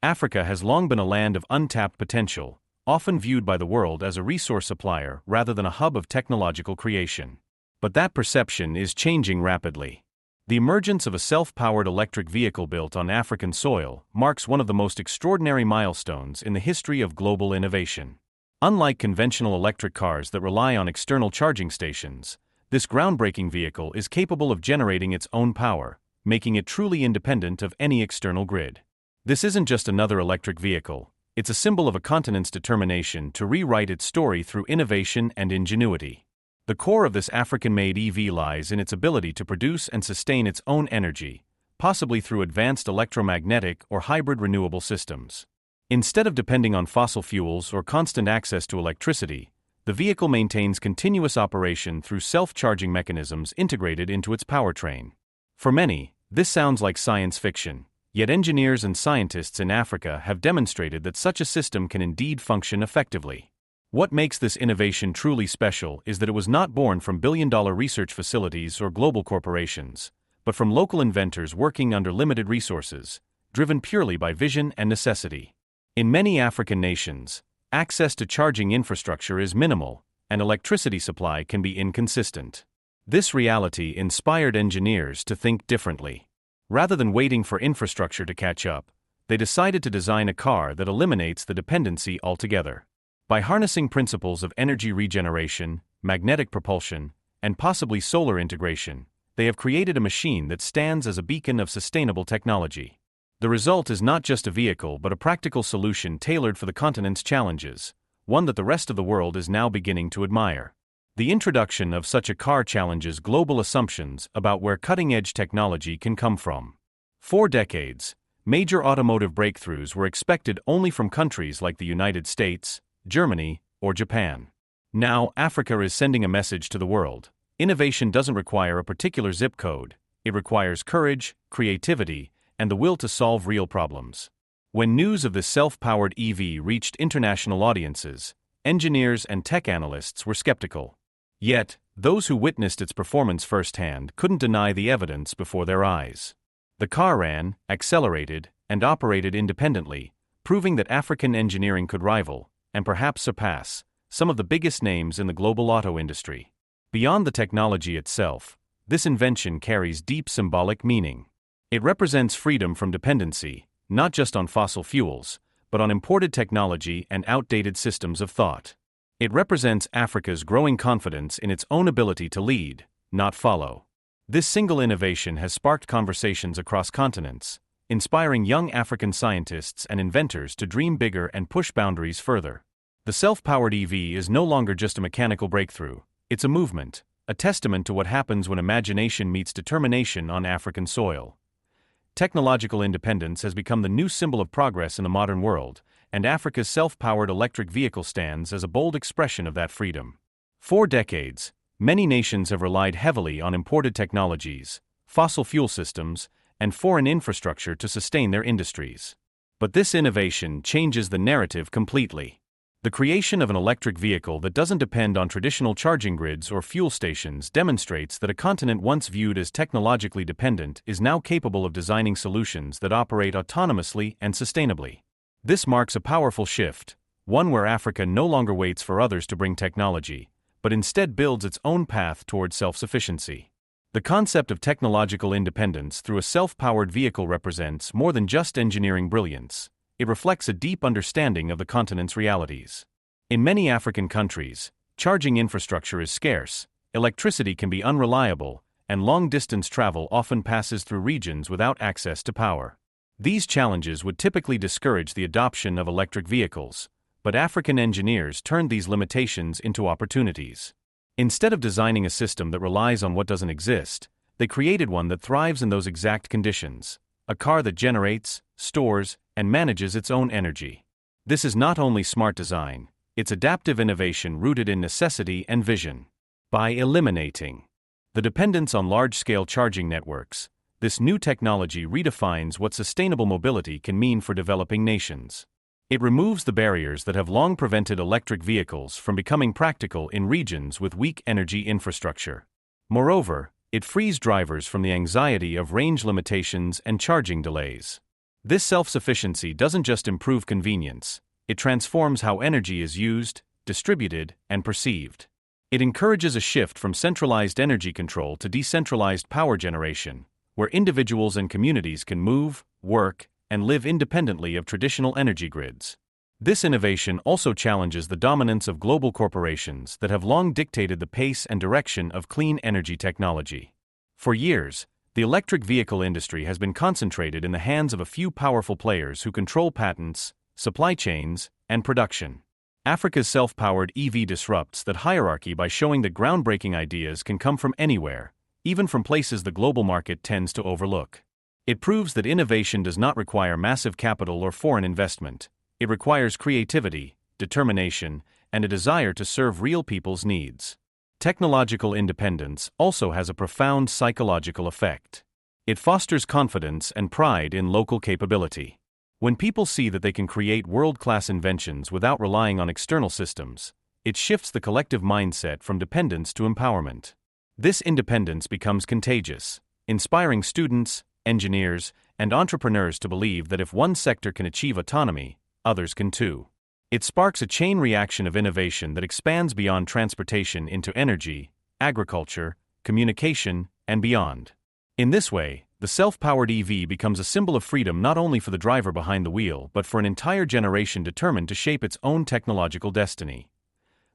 Africa has long been a land of untapped potential, often viewed by the world as a resource supplier rather than a hub of technological creation. But that perception is changing rapidly. The emergence of a self-powered electric vehicle built on African soil marks one of the most extraordinary milestones in the history of global innovation. Unlike conventional electric cars that rely on external charging stations, this groundbreaking vehicle is capable of generating its own power, making it truly independent of any external grid. This isn't just another electric vehicle, it's a symbol of a continent's determination to rewrite its story through innovation and ingenuity. The core of this African-made EV lies in its ability to produce and sustain its own energy, possibly through advanced electromagnetic or hybrid renewable systems. Instead of depending on fossil fuels or constant access to electricity, the vehicle maintains continuous operation through self-charging mechanisms integrated into its powertrain. For many, this sounds like science fiction, yet engineers and scientists in Africa have demonstrated that such a system can indeed function effectively. What makes this innovation truly special is that it was not born from billion-dollar research facilities or global corporations, but from local inventors working under limited resources, driven purely by vision and necessity. In many African nations, access to charging infrastructure is minimal, and electricity supply can be inconsistent. This reality inspired engineers to think differently. Rather than waiting for infrastructure to catch up, they decided to design a car that eliminates the dependency altogether. By harnessing principles of energy regeneration, magnetic propulsion, and possibly solar integration, they have created a machine that stands as a beacon of sustainable technology. The result is not just a vehicle but a practical solution tailored for the continent's challenges, one that the rest of the world is now beginning to admire. The introduction of such a car challenges global assumptions about where cutting-edge technology can come from. For decades, major automotive breakthroughs were expected only from countries like the United States, Germany, or Japan. Now, Africa is sending a message to the world. Innovation doesn't require a particular zip code, it requires courage, creativity, and the will to solve real problems. When news of this self-powered EV reached international audiences, engineers and tech analysts were skeptical. Yet, those who witnessed its performance firsthand couldn't deny the evidence before their eyes. The car ran, accelerated, and operated independently, proving that African engineering could rival, and perhaps surpass, some of the biggest names in the global auto industry. Beyond the technology itself, this invention carries deep symbolic meaning. It represents freedom from dependency, not just on fossil fuels, but on imported technology and outdated systems of thought. It represents Africa's growing confidence in its own ability to lead, not follow. This single innovation has sparked conversations across continents, inspiring young African scientists and inventors to dream bigger and push boundaries further. The self-powered EV is no longer just a mechanical breakthrough, it's a movement, a testament to what happens when imagination meets determination on African soil. Technological independence has become the new symbol of progress in the modern world, and Africa's self-powered electric vehicle stands as a bold expression of that freedom. For decades, many nations have relied heavily on imported technologies, fossil fuel systems, and foreign infrastructure to sustain their industries. But this innovation changes the narrative completely. The creation of an electric vehicle that doesn't depend on traditional charging grids or fuel stations demonstrates that a continent once viewed as technologically dependent is now capable of designing solutions that operate autonomously and sustainably. This marks a powerful shift, one where Africa no longer waits for others to bring technology, but instead builds its own path toward self-sufficiency. The concept of technological independence through a self-powered vehicle represents more than just engineering brilliance. It reflects a deep understanding of the continent's realities. In many African countries, charging infrastructure is scarce, electricity can be unreliable, and long-distance travel often passes through regions without access to power. These challenges would typically discourage the adoption of electric vehicles, but African engineers turned these limitations into opportunities. Instead of designing a system that relies on what doesn't exist, they created one that thrives in those exact conditions, a car that generates, stores, and manages its own energy. This is not only smart design, it's adaptive innovation rooted in necessity and vision. By eliminating the dependence on large-scale charging networks, this new technology redefines what sustainable mobility can mean for developing nations. It removes the barriers that have long prevented electric vehicles from becoming practical in regions with weak energy infrastructure. Moreover, it frees drivers from the anxiety of range limitations and charging delays. This self-sufficiency doesn't just improve convenience, it transforms how energy is used, distributed, and perceived. It encourages a shift from centralized energy control to decentralized power generation, where individuals and communities can move, work, and live independently of traditional energy grids. This innovation also challenges the dominance of global corporations that have long dictated the pace and direction of clean energy technology. For years, the electric vehicle industry has been concentrated in the hands of a few powerful players who control patents, supply chains, and production. Africa's self-powered EV disrupts that hierarchy by showing that groundbreaking ideas can come from anywhere, even from places the global market tends to overlook. It proves that innovation does not require massive capital or foreign investment. It requires creativity, determination, and a desire to serve real people's needs. Technological independence also has a profound psychological effect. It fosters confidence and pride in local capability. When people see that they can create world-class inventions without relying on external systems, it shifts the collective mindset from dependence to empowerment. This independence becomes contagious, inspiring students, engineers, and entrepreneurs to believe that if one sector can achieve autonomy, others can too. It sparks a chain reaction of innovation that expands beyond transportation into energy, agriculture, communication, and beyond. In this way, the self-powered EV becomes a symbol of freedom not only for the driver behind the wheel but for an entire generation determined to shape its own technological destiny.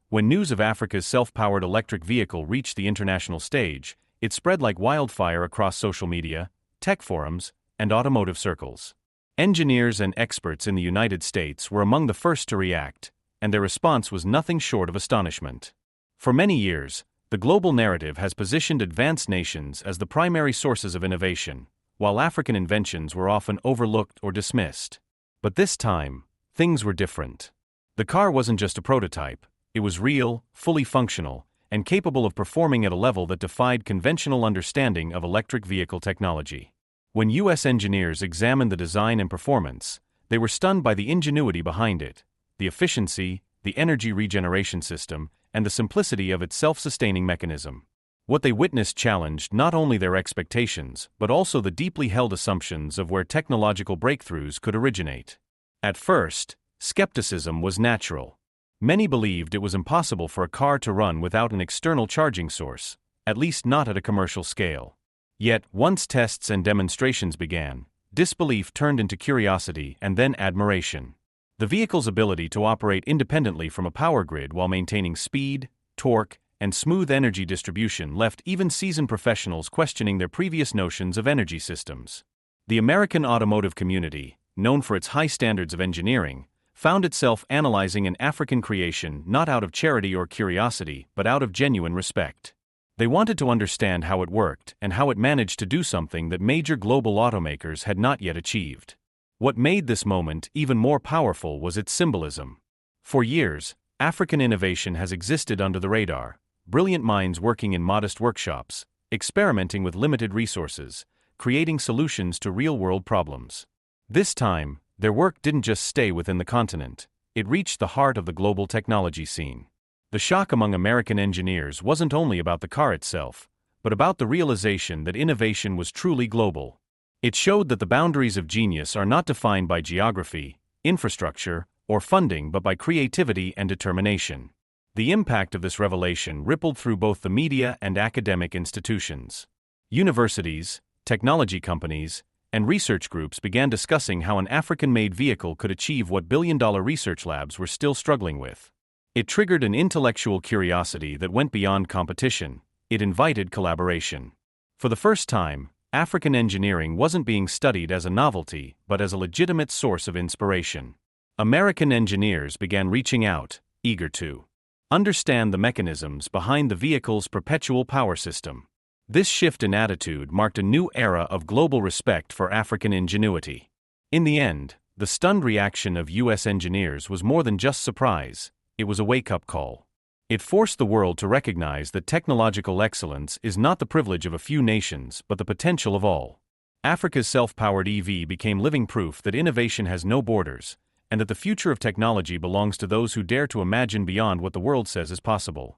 When news of Africa's self-powered electric vehicle reached the international stage, it spread like wildfire across social media, tech forums, and automotive circles. Engineers and experts in the United States were among the first to react, and their response was nothing short of astonishment. For many years, the global narrative has positioned advanced nations as the primary sources of innovation, while African inventions were often overlooked or dismissed. But this time, things were different. The car wasn't just a prototype, it was real, fully functional, and capable of performing at a level that defied conventional understanding of electric vehicle technology. When U.S. engineers examined the design and performance, they were stunned by the ingenuity behind it, the efficiency, the energy regeneration system, and the simplicity of its self-sustaining mechanism. What they witnessed challenged not only their expectations but also the deeply held assumptions of where technological breakthroughs could originate. At first, skepticism was natural. Many believed it was impossible for a car to run without an external charging source, at least not at a commercial scale. Yet, once tests and demonstrations began, disbelief turned into curiosity and then admiration. The vehicle's ability to operate independently from a power grid while maintaining speed, torque, and smooth energy distribution left even seasoned professionals questioning their previous notions of energy systems. The American automotive community, known for its high standards of engineering, found itself analyzing an African creation not out of charity or curiosity but out of genuine respect. They wanted to understand how it worked and how it managed to do something that major global automakers had not yet achieved. What made this moment even more powerful was its symbolism. For years, African innovation has existed under the radar, brilliant minds working in modest workshops, experimenting with limited resources, creating solutions to real-world problems. This time, their work didn't just stay within the continent, it reached the heart of the global technology scene. The shock among American engineers wasn't only about the car itself, but about the realization that innovation was truly global. It showed that the boundaries of genius are not defined by geography, infrastructure, or funding but by creativity and determination. The impact of this revelation rippled through both the media and academic institutions. Universities, technology companies, and research groups began discussing how an African-made vehicle could achieve what billion-dollar research labs were still struggling with. It triggered an intellectual curiosity that went beyond competition. It invited collaboration. For the first time, African engineering wasn't being studied as a novelty but as a legitimate source of inspiration. American engineers began reaching out, eager to understand the mechanisms behind the vehicle's perpetual power system. This shift in attitude marked a new era of global respect for African ingenuity. In the end, the stunned reaction of U.S. engineers was more than just surprise, it was a wake-up call. It forced the world to recognize that technological excellence is not the privilege of a few nations but the potential of all. Africa's self-powered EV became living proof that innovation has no borders, and that the future of technology belongs to those who dare to imagine beyond what the world says is possible.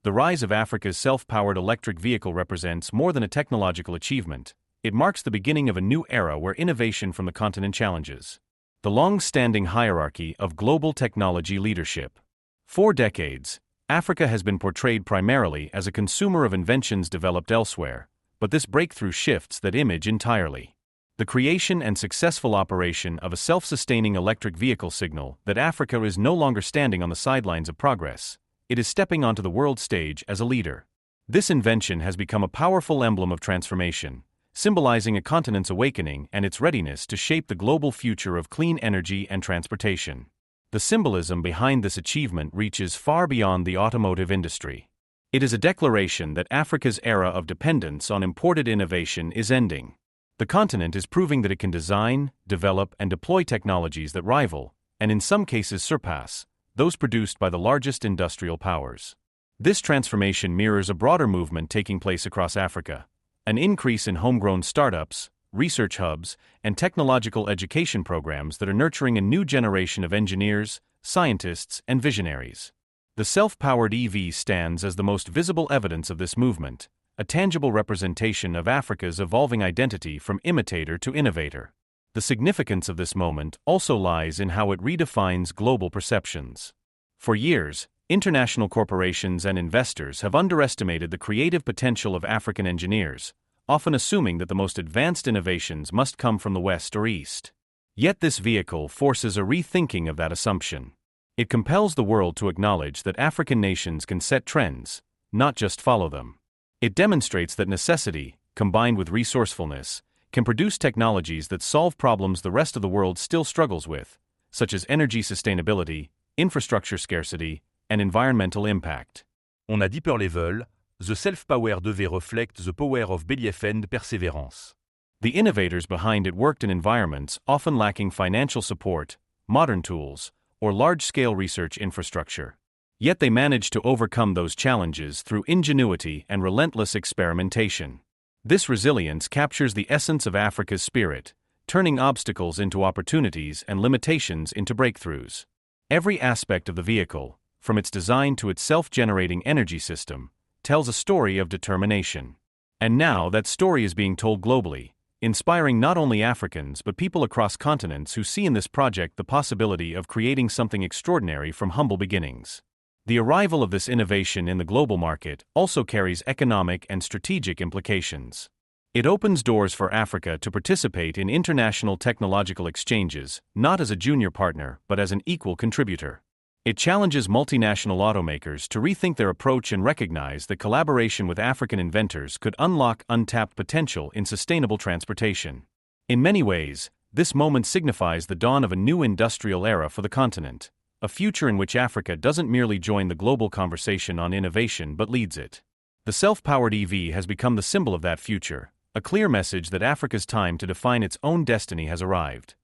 The rise of Africa's self-powered electric vehicle represents more than a technological achievement, It marks the beginning of a new era where innovation from the continent challenges the long-standing hierarchy of global technology leadership. For decades, Africa has been portrayed primarily as a consumer of inventions developed elsewhere, but this breakthrough shifts that image entirely. The creation and successful operation of a self-sustaining electric vehicle signal that Africa is no longer standing on the sidelines of progress. It is stepping onto the world stage as a leader. This invention has become a powerful emblem of transformation, symbolizing a continent's awakening and its readiness to shape the global future of clean energy and transportation. The symbolism behind this achievement reaches far beyond the automotive industry. It is a declaration that Africa's era of dependence on imported innovation is ending. The continent is proving that it can design, develop, and deploy technologies that rival, and in some cases surpass, those produced by the largest industrial powers. This transformation mirrors a broader movement taking place across Africa, an increase in homegrown startups, research hubs, and technological education programs that are nurturing a new generation of engineers, scientists, and visionaries. The self-powered EV stands as the most visible evidence of this movement, a tangible representation of Africa's evolving identity from imitator to innovator. The significance of this moment also lies in how it redefines global perceptions. For years, international corporations and investors have underestimated the creative potential of African engineers, often assuming that the most advanced innovations must come from the West or East. Yet this vehicle forces a rethinking of that assumption. It compels the world to acknowledge that African nations can set trends, not just follow them. It demonstrates that necessity, combined with resourcefulness, can produce technologies that solve problems the rest of the world still struggles with, such as energy sustainability, infrastructure scarcity, and environmental impact. On a deeper level, the self-powered EV reflect the power of belief and perseverance. The innovators behind it worked in environments often lacking financial support, modern tools, or large-scale research infrastructure. Yet they managed to overcome those challenges through ingenuity and relentless experimentation. This resilience captures the essence of Africa's spirit, turning obstacles into opportunities and limitations into breakthroughs. Every aspect of the vehicle, from its design to its self-generating energy system, tells a story of determination. And now that story is being told globally, inspiring not only Africans but people across continents who see in this project the possibility of creating something extraordinary from humble beginnings. The arrival of this innovation in the global market also carries economic and strategic implications. It opens doors for Africa to participate in international technological exchanges, not as a junior partner but as an equal contributor. It challenges multinational automakers to rethink their approach and recognize that collaboration with African inventors could unlock untapped potential in sustainable transportation. In many ways, this moment signifies the dawn of a new industrial era for the continent, a future in which Africa doesn't merely join the global conversation on innovation but leads it. The self-powered EV has become the symbol of that future, a clear message that Africa's time to define its own destiny has arrived.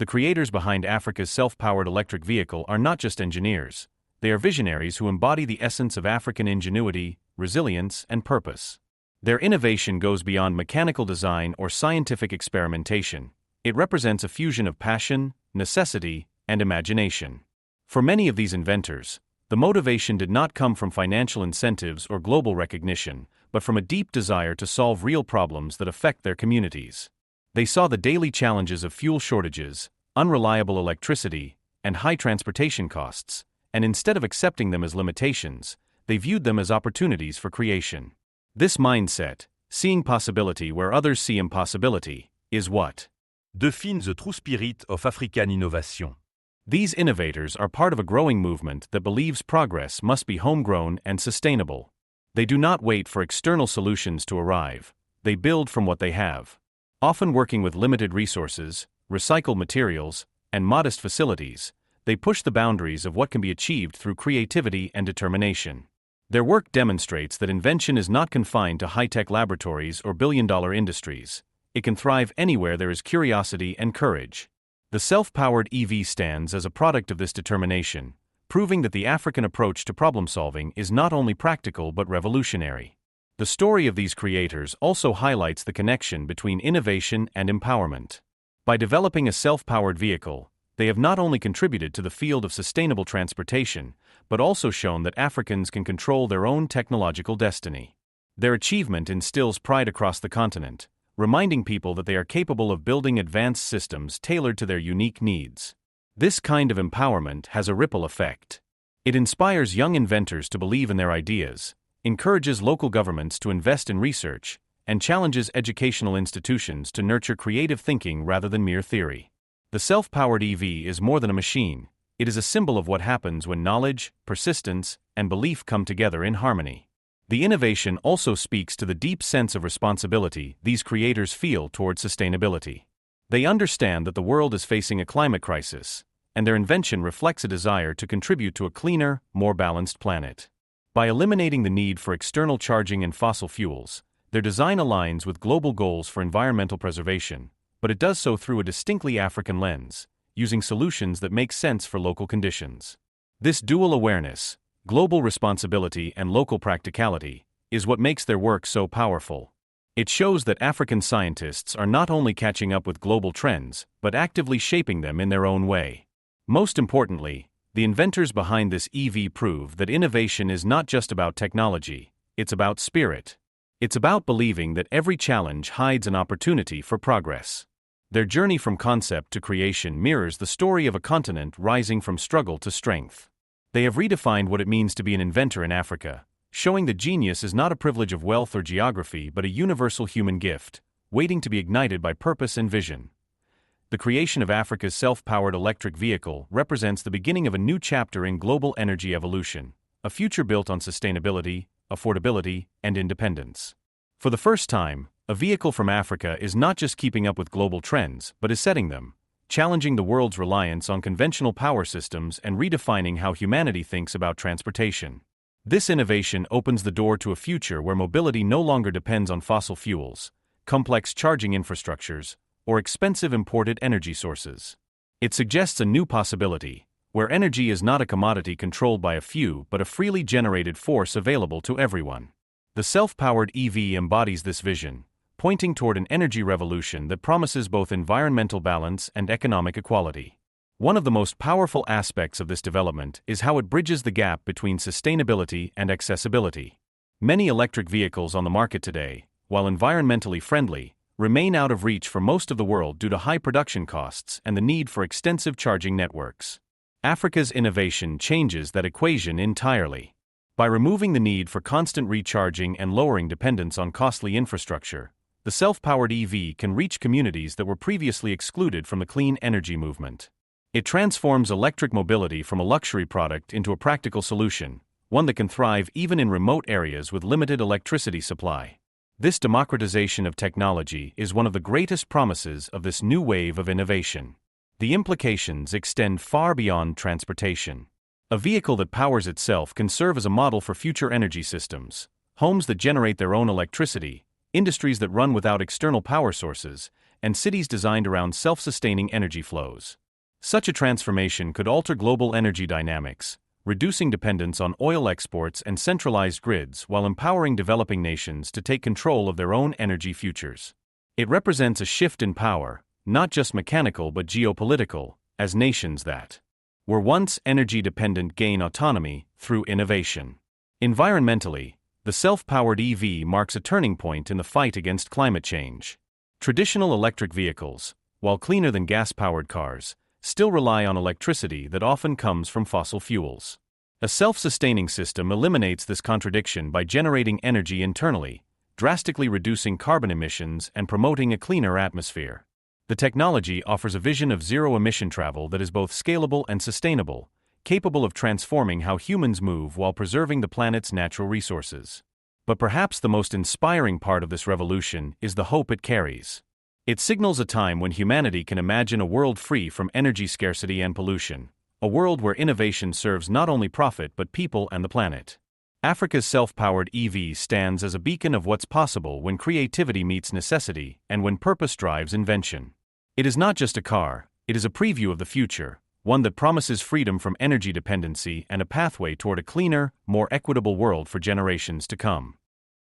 The creators behind Africa's self-powered electric vehicle are not just engineers, they are visionaries who embody the essence of African ingenuity, resilience, and purpose. Their innovation goes beyond mechanical design or scientific experimentation. It represents a fusion of passion, necessity, and imagination. For many of these inventors, the motivation did not come from financial incentives or global recognition, but from a deep desire to solve real problems that affect their communities. They saw the daily challenges of fuel shortages, unreliable electricity, and high transportation costs, and instead of accepting them as limitations, they viewed them as opportunities for creation. This mindset, seeing possibility where others see impossibility, is what defines the true spirit of African innovation. These innovators are part of a growing movement that believes progress must be homegrown and sustainable. They do not wait for external solutions to arrive, they build from what they have. Often working with limited resources, recycled materials, and modest facilities, they push the boundaries of what can be achieved through creativity and determination. Their work demonstrates that invention is not confined to high-tech laboratories or billion-dollar industries. It can thrive anywhere there is curiosity and courage. The self-powered EV stands as a product of this determination, proving that the African approach to problem-solving is not only practical but revolutionary. The story of these creators also highlights the connection between innovation and empowerment. By developing a self-powered vehicle, they have not only contributed to the field of sustainable transportation, but also shown that Africans can control their own technological destiny. Their achievement instills pride across the continent, reminding people that they are capable of building advanced systems tailored to their unique needs. This kind of empowerment has a ripple effect. It inspires young inventors to believe in their ideas, encourages local governments to invest in research, and challenges educational institutions to nurture creative thinking rather than mere theory. The self-powered EV is more than a machine. It is a symbol of what happens when knowledge, persistence, and belief come together in harmony. The innovation also speaks to the deep sense of responsibility these creators feel toward sustainability. They understand that the world is facing a climate crisis, and their invention reflects a desire to contribute to a cleaner, more balanced planet. By eliminating the need for external charging and fossil fuels, their design aligns with global goals for environmental preservation, but it does so through a distinctly African lens, using solutions that make sense for local conditions. This dual awareness, global responsibility and local practicality, is what makes their work so powerful. It shows that African scientists are not only catching up with global trends, but actively shaping them in their own way. Most importantly, the inventors behind this EV prove that innovation is not just about technology, it's about spirit. It's about believing that every challenge hides an opportunity for progress. Their journey from concept to creation mirrors the story of a continent rising from struggle to strength. They have redefined what it means to be an inventor in Africa, showing that genius is not a privilege of wealth or geography but a universal human gift, waiting to be ignited by purpose and vision. The creation of Africa's self-powered electric vehicle represents the beginning of a new chapter in global energy evolution, a future built on sustainability, affordability, and independence. For the first time, a vehicle from Africa is not just keeping up with global trends, but is setting them, challenging the world's reliance on conventional power systems and redefining how humanity thinks about transportation. This innovation opens the door to a future where mobility no longer depends on fossil fuels, complex charging infrastructures, or expensive imported energy sources. It suggests a new possibility, where energy is not a commodity controlled by a few but a freely generated force available to everyone. The self-powered EV embodies this vision, pointing toward an energy revolution that promises both environmental balance and economic equality. One of the most powerful aspects of this development is how it bridges the gap between sustainability and accessibility. Many electric vehicles on the market today, while environmentally friendly, remain out of reach for most of the world due to high production costs and the need for extensive charging networks. Africa's innovation changes that equation entirely. By removing the need for constant recharging and lowering dependence on costly infrastructure, the self-powered EV can reach communities that were previously excluded from the clean energy movement. It transforms electric mobility from a luxury product into a practical solution, one that can thrive even in remote areas with limited electricity supply. This democratization of technology is one of the greatest promises of this new wave of innovation. The implications extend far beyond transportation. A vehicle that powers itself can serve as a model for future energy systems, homes that generate their own electricity, industries that run without external power sources, and cities designed around self-sustaining energy flows. Such a transformation could alter global energy dynamics, reducing dependence on oil exports and centralized grids while empowering developing nations to take control of their own energy futures. It represents a shift in power, not just mechanical but geopolitical, as nations that were once energy-dependent gain autonomy through innovation. Environmentally, the self-powered EV marks a turning point in the fight against climate change. Traditional electric vehicles, while cleaner than gas-powered cars, still rely on electricity that often comes from fossil fuels. A self-sustaining system eliminates this contradiction by generating energy internally, drastically reducing carbon emissions and promoting a cleaner atmosphere. The technology offers a vision of zero-emission travel that is both scalable and sustainable, capable of transforming how humans move while preserving the planet's natural resources. But perhaps the most inspiring part of this revolution is the hope it carries. It signals a time when humanity can imagine a world free from energy scarcity and pollution, a world where innovation serves not only profit but people and the planet. Africa's self-powered EV stands as a beacon of what's possible when creativity meets necessity and when purpose drives invention. It is not just a car, it is a preview of the future, one that promises freedom from energy dependency and a pathway toward a cleaner, more equitable world for generations to come.